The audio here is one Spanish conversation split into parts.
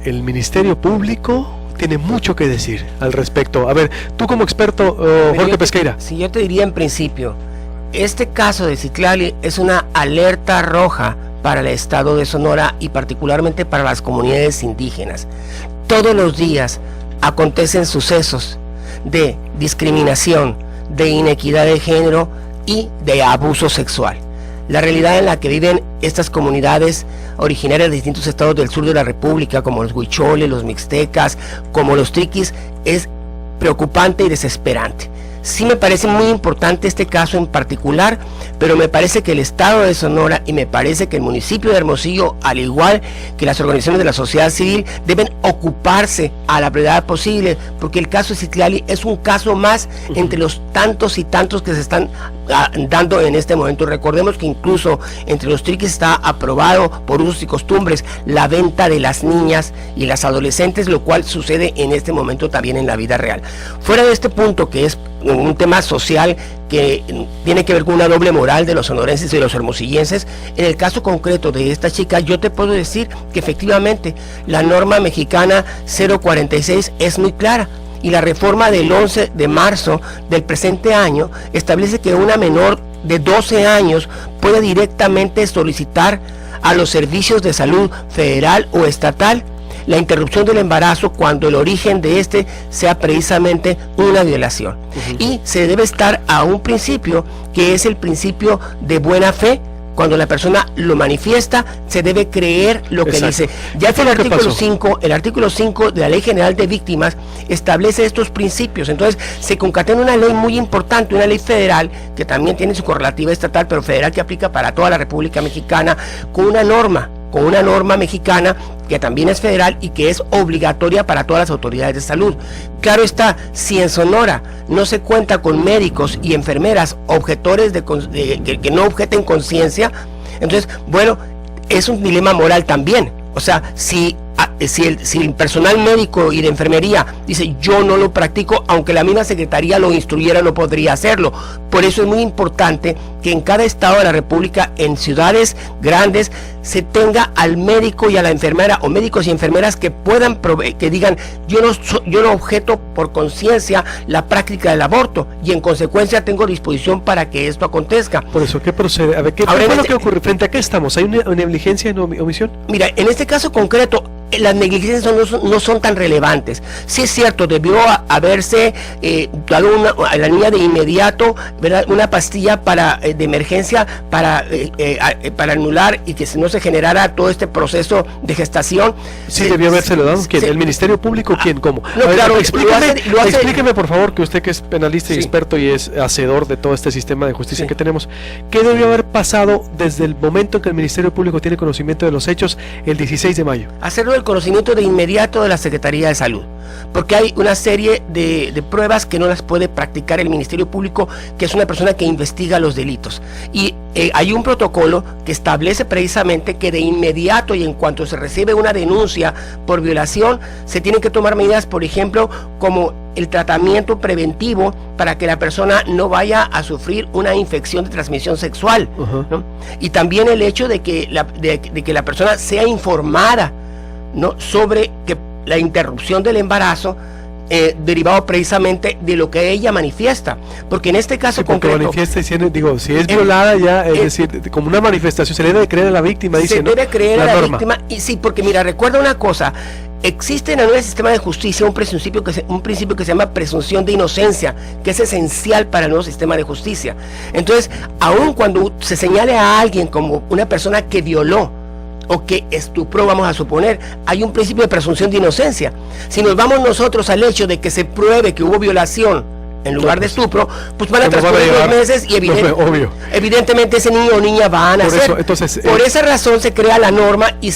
el Ministerio Público tiene mucho que decir al respecto. A ver, tú como experto, Jorge Pesqueira. Sí, yo te diría en principio, este caso de Citlali es una alerta roja para el estado de Sonora y particularmente para las comunidades indígenas. Todos los días acontecen sucesos de discriminación, de inequidad de género y de abuso sexual. La realidad en la que viven estas comunidades originarias de distintos estados del sur de la República, como los huicholes, los mixtecas, como los triquis, es preocupante y desesperante. Sí me parece muy importante este caso en particular, pero me parece que el estado de Sonora y me parece que el municipio de Hermosillo, al igual que las organizaciones de la sociedad civil, deben ocuparse a la brevedad posible, porque el caso de Citlali es un caso más entre los tantos y tantos que se están dando en este momento. Recordemos que incluso entre los triquis está aprobado por usos y costumbres la venta de las niñas y las adolescentes, lo cual sucede en este momento también en la vida real. Fuera de este punto, que es un tema social que tiene que ver con una doble moral de los sonorenses y de los hermosillenses, en el caso concreto de esta chica, yo te puedo decir que efectivamente la norma mexicana 046 es muy clara. Y la reforma del 11 de marzo del presente año establece que una menor de 12 años puede directamente solicitar a los servicios de salud federal o estatal la interrupción del embarazo cuando el origen de este sea precisamente una violación. Y se debe estar a un principio que es el principio de buena fe. Cuando la persona lo manifiesta, se debe creer lo que dice. Ya que el artículo 5 de la Ley General de Víctimas establece estos principios. Entonces, se concatena una ley muy importante, una ley federal, que también tiene su correlativa estatal, pero federal, que aplica para toda la República Mexicana, con una norma mexicana que también es federal y que es obligatoria para todas las autoridades de salud. Claro está, si en Sonora no se cuenta con médicos y enfermeras objetores que no objeten conciencia, entonces, bueno, es un dilema moral también. O sea, si el personal médico y de enfermería dice yo no lo practico, aunque la misma secretaría lo instruyera, no podría hacerlo. Por eso es muy importante que en cada estado de la República, en ciudades grandes, se tenga al médico y a la enfermera, o médicos y enfermeras que puedan que digan yo no objeto por conciencia la práctica del aborto, y en consecuencia tengo disposición para que esto acontezca. Por eso, ¿qué procede? A ver, ¿qué fue lo que ocurre? ¿Frente a qué estamos? ¿Hay una negligencia en omisión? Mira, en este caso concreto, las negligencias no son tan relevantes. Sí es cierto, debió haberse dado a la niña de inmediato, ¿verdad?, una pastilla de emergencia para anular y que no se generara todo este proceso de gestación. Sí, debió habérselo dado. ¿Quién? ¿El Ministerio Público? ¿Quién? ¿Cómo? No, claro, explíqueme, por favor, que usted que es penalista y experto y es hacedor de todo este sistema de justicia que tenemos, ¿qué debió haber pasado desde el momento en que el Ministerio Público tiene conocimiento de los hechos el 16 de mayo? Hacerlo del conocimiento de inmediato de la Secretaría de Salud, porque hay una serie de pruebas que no las puede practicar el Ministerio Público, que es una persona que investiga los delitos, y hay un protocolo que establece precisamente que de inmediato y en cuanto se recibe una denuncia por violación, se tienen que tomar medidas, por ejemplo, como el tratamiento preventivo para que la persona no vaya a sufrir una infección de transmisión sexual, ¿no? Y también el hecho de que la persona sea informada, ¿no?, sobre que la interrupción del embarazo derivado precisamente de lo que ella manifiesta, porque en este caso concreto manifiesta diciendo, si es violada ya, es decir, como una manifestación, se le debe creer a la víctima, dice, se debe creer a la víctima. Y sí, porque mira, recuerda una cosa, existe en el sistema de justicia un principio que se llama presunción de inocencia, que es esencial para el nuevo sistema de justicia. Entonces, aun cuando se señale a alguien como una persona que violó o que estupró, vamos a suponer, hay un principio de presunción de inocencia. Si nos vamos nosotros al hecho de que se pruebe que hubo violación en lugar de estupro, pues van a transcurrir 2 meses y evidentemente ese niño o niña van a nacer. Por esa razón se crea la norma y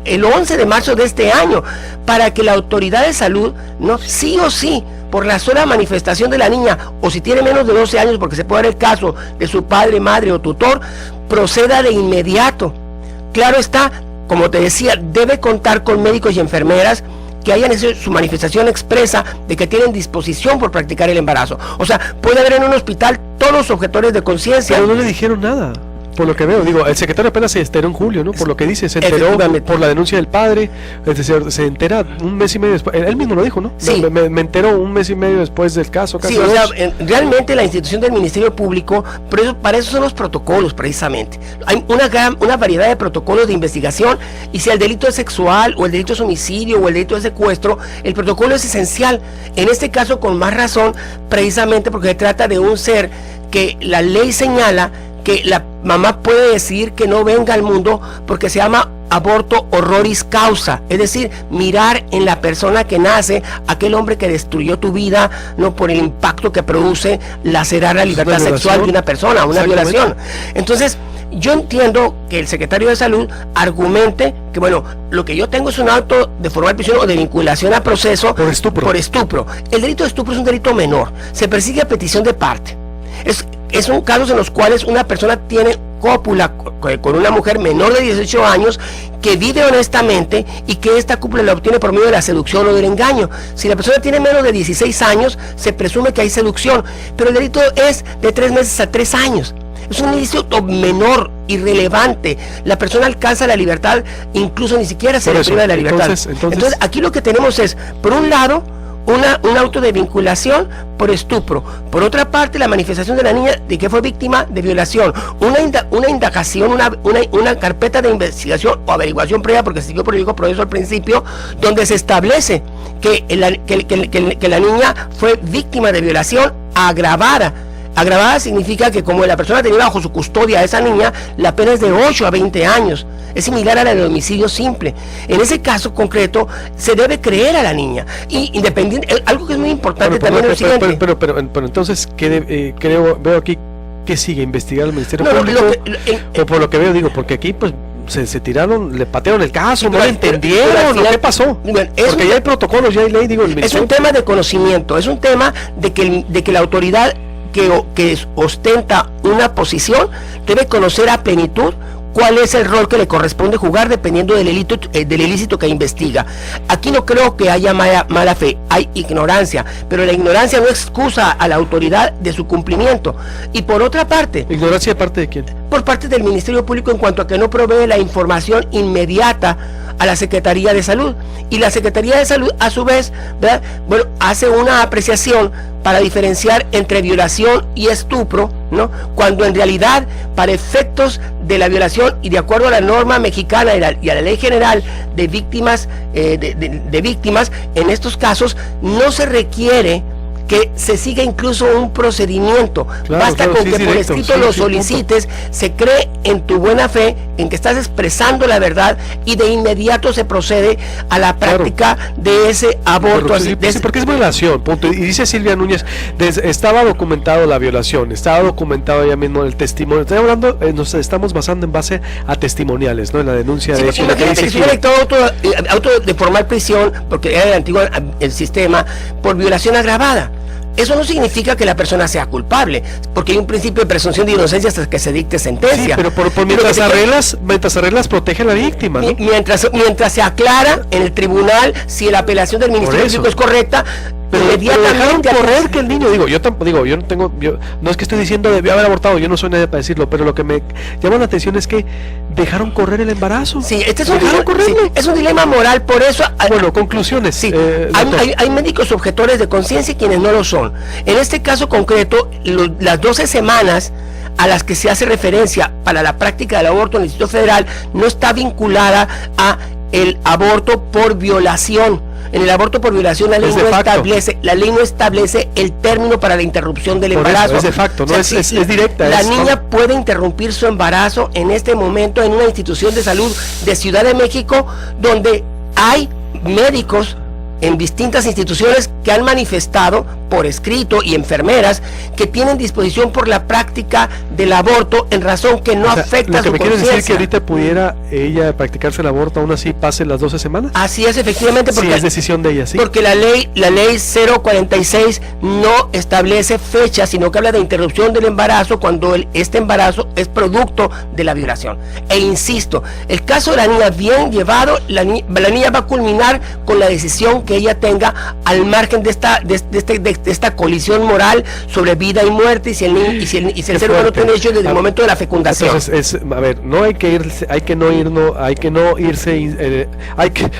el 11 de marzo de este año, para que la autoridad de salud, no, sí o sí, por la sola manifestación de la niña, o si tiene menos de 12 años, porque se puede dar el caso de su padre, madre o tutor, proceda de inmediato. Claro está, como te decía, debe contar con médicos y enfermeras que hayan hecho su manifestación expresa de que tienen disposición por practicar el embarazo. O sea, puede haber en un hospital todos los objetores de conciencia. Pero no le dijeron nada. por lo que veo, digo, el secretario apenas se enteró en julio, ¿no? Por lo que dice, se enteró por la denuncia del padre, es decir, se entera un mes y medio después, él mismo lo dijo, ¿no? Sí. Me enteró un mes y medio después del caso. Sí, o sea, realmente la institución del Ministerio Público, para eso son los protocolos precisamente. Hay una variedad de protocolos de investigación, y si el delito es sexual, o el delito es homicidio, o el delito es secuestro, el protocolo es esencial. En este caso, con más razón, precisamente porque se trata de un ser que la ley señala que la mamá puede decidir que no venga al mundo, porque se llama aborto horroris causa, es decir, mirar en la persona que nace aquel hombre que destruyó tu vida, no, por el impacto que produce lacerar la libertad sexual de una persona, una violación. Entonces, yo entiendo que el secretario de Salud argumente que, bueno, lo que yo tengo es un auto de formal prisión o de vinculación a proceso por estupro. El delito de estupro es un delito menor, se persigue a petición de parte. Son casos en los cuales una persona tiene cópula con una mujer menor de 18 años que vive honestamente, y que esta cópula la obtiene por medio de la seducción o del engaño. Si la persona tiene menos de 16 años, se presume que hay seducción, pero el delito es de 3 meses a 3 años. Es un ilícito menor, irrelevante. La persona alcanza la libertad, incluso ni siquiera se le priva de la libertad. Entonces, aquí lo que tenemos es, por un lado, un auto de vinculación por estupro. Por otra parte, la manifestación de la niña de que fue víctima de violación. Una indagación, una carpeta de investigación o averiguación previa, porque se siguió por el proceso al principio, donde se establece que la niña fue víctima de violación agravada. Agravada significa que, como la persona tenía bajo su custodia a esa niña, la pena es de 8 a 20 años. Es similar a la del homicidio simple. En ese caso concreto, se debe creer a la niña. Y independiente, algo que es muy importante también es lo siguiente. Pero entonces, veo aquí que sigue investigar el Ministerio Público. O por lo que veo, digo, porque aquí, pues, se tiraron, le patearon el caso, no lo entendieron, ¿qué pasó? Bueno, porque ya hay protocolos, ya hay ley, digo, es un tema de conocimiento, es un tema de que la autoridad que ostenta una posición debe conocer a plenitud cuál es el rol que le corresponde jugar dependiendo del ilícito que investiga. Aquí no creo que haya mala fe, hay ignorancia, pero la ignorancia no excusa a la autoridad de su cumplimiento. Y por otra parte... ¿Ignorancia de parte de quién? Por parte del Ministerio Público, en cuanto a que no provee la información inmediata a la Secretaría de Salud. Y la Secretaría de Salud, a su vez, ¿verdad?, bueno, hace una apreciación para diferenciar entre violación y estupro, ¿no?, cuando en realidad, para efectos de la violación y de acuerdo a la norma mexicana y a la Ley General de Víctimas, de víctimas, en estos casos no se requiere que se siga incluso un procedimiento. Basta con que por escrito lo solicites, se cree en tu buena fe, en que estás expresando la verdad, y de inmediato se procede a la práctica de ese aborto. Porque es violación, punto. Y dice Silvia Núñez, estaba documentado la violación, estaba documentado ya mismo el testimonio. Estoy hablando, nos estamos basando en base a testimoniales, ¿no?, en la denuncia de hecho. Imagínate que se hubiera auto de formal prisión, porque era el antiguo sistema, por violación agravada. Eso no significa que la persona sea culpable, porque hay un principio de presunción de inocencia hasta que se dicte sentencia. Sí, pero mientras arreglas, protege a la víctima, ¿no? Mientras se aclara en el tribunal si la apelación del Ministerio Público es correcta, pero dejaron correr que el niño, yo no es que estoy diciendo debió haber abortado, yo no soy nadie para decirlo, pero lo que me llama la atención es que dejaron correr el embarazo. Sí, es un dilema moral, por eso. Bueno, conclusiones. Sí, hay médicos objetores de conciencia y quienes no lo son. En este caso concreto, las 12 semanas a las que se hace referencia para la práctica del aborto en el Distrito Federal no está vinculada a el aborto por violación. En el aborto por violación la ley no establece el término para la interrupción del embarazo. Es de facto, no, o sea, es directa. La niña puede interrumpir su embarazo en este momento en una institución de salud de Ciudad de México, donde hay médicos en distintas instituciones que han manifestado por escrito, y enfermeras que tienen disposición por la práctica del aborto en razón que no afecta a su conciencia. ¿Lo que me quieres decir que ahorita pudiera ella practicarse el aborto aún así pase las 12 semanas? Así es, efectivamente, porque es decisión de ella, ¿sí? Porque la ley 046 no establece fecha, sino que habla de interrupción del embarazo cuando este embarazo es producto de la violación. E insisto, el caso de la niña bien llevado, la niña va a culminar con la decisión que ella tenga al margen hacen de esta colisión moral sobre vida y muerte, y si el ser humano tiene derecho desde el momento de la fecundación. Entonces, a ver, no hay que irse,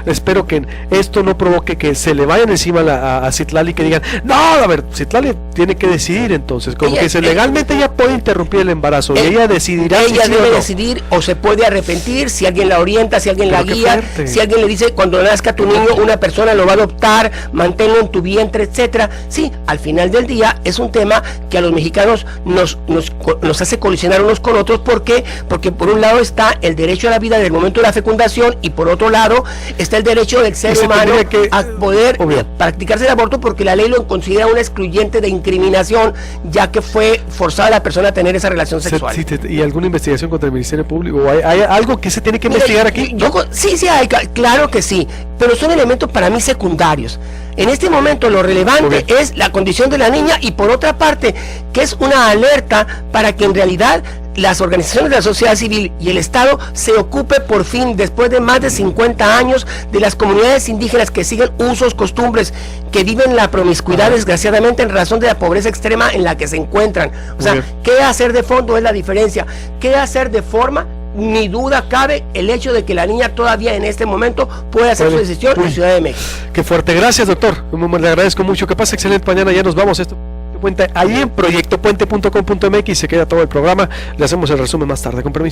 espero que esto no provoque que se le vayan encima a Citlali, que digan, no, a ver, Citlali tiene que decidir, entonces, como que legalmente ella puede interrumpir el embarazo, y ella decidirá. Ella debe decidir, o se puede arrepentir, si alguien la orienta, si alguien la guía, si alguien le dice, cuando nazca tu niño, una persona lo va a adoptar, manténlo en tu vientre, etcétera. Sí, al final del día es un tema que a los mexicanos nos hace colisionar unos con otros. ¿Por qué? Porque por un lado está el derecho a la vida desde el momento de la fecundación, y por otro lado está el derecho del ser humano a poder practicarse el aborto, porque la ley lo considera una excluyente de incriminación, ya que fue forzada la persona a tener esa relación sexual. ¿Y alguna investigación contra el Ministerio Público? ¿Hay algo que se tiene que investigar aquí? Sí hay, claro que sí, pero son elementos para mí secundarios. En este momento lo relevante es la condición de la niña, y por otra parte, que es una alerta para que en realidad las organizaciones de la sociedad civil y el Estado se ocupe por fin, después de más de 50 años, de las comunidades indígenas que siguen usos, costumbres, que viven la promiscuidad, desgraciadamente, en razón de la pobreza extrema en la que se encuentran. O sea, ¿qué hacer de fondo es la diferencia? ¿Qué hacer de forma? Ni duda cabe el hecho de que la niña todavía en este momento puede hacer su decisión en Ciudad de México. Qué fuerte, gracias, doctor, le agradezco mucho, que pase excelente mañana, ya nos vamos. Esto ahí en proyectopuente.com.mx se queda todo el programa, le hacemos el resumen más tarde, con permiso.